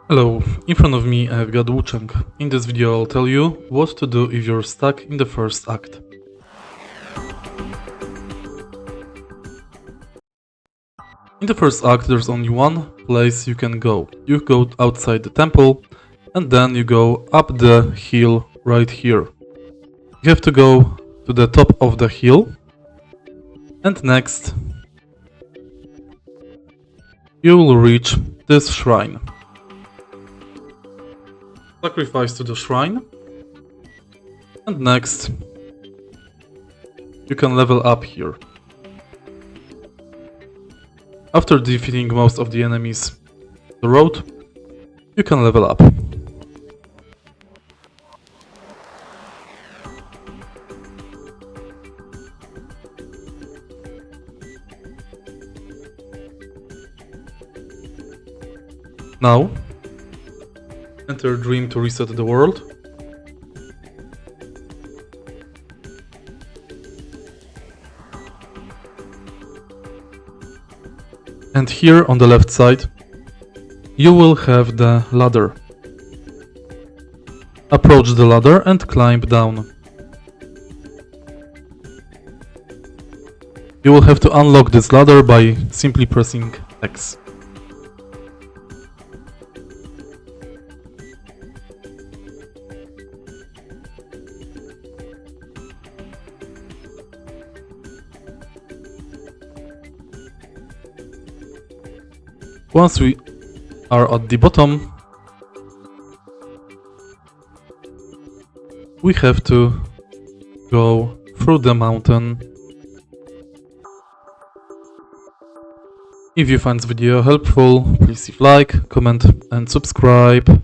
Hello, in front of me I've got WUCHANG. In this video I'll tell you what to do if you're stuck in the first act. In the first act there's only one place you can go. You go outside the temple and then you go up the hill right here. You have to go to the top of the hill and next you will reach this shrine. Sacrifice to the shrine, and next you can level up here. After defeating most of the enemies on the road, you can level up. Now enter Dream to reset the world. And here on the left side, you will have the ladder. Approach the ladder and climb down. You will have to unlock this ladder by simply pressing X. Once we are at the bottom, we have to go through the mountain. If you find this video helpful, please leave like, comment and subscribe.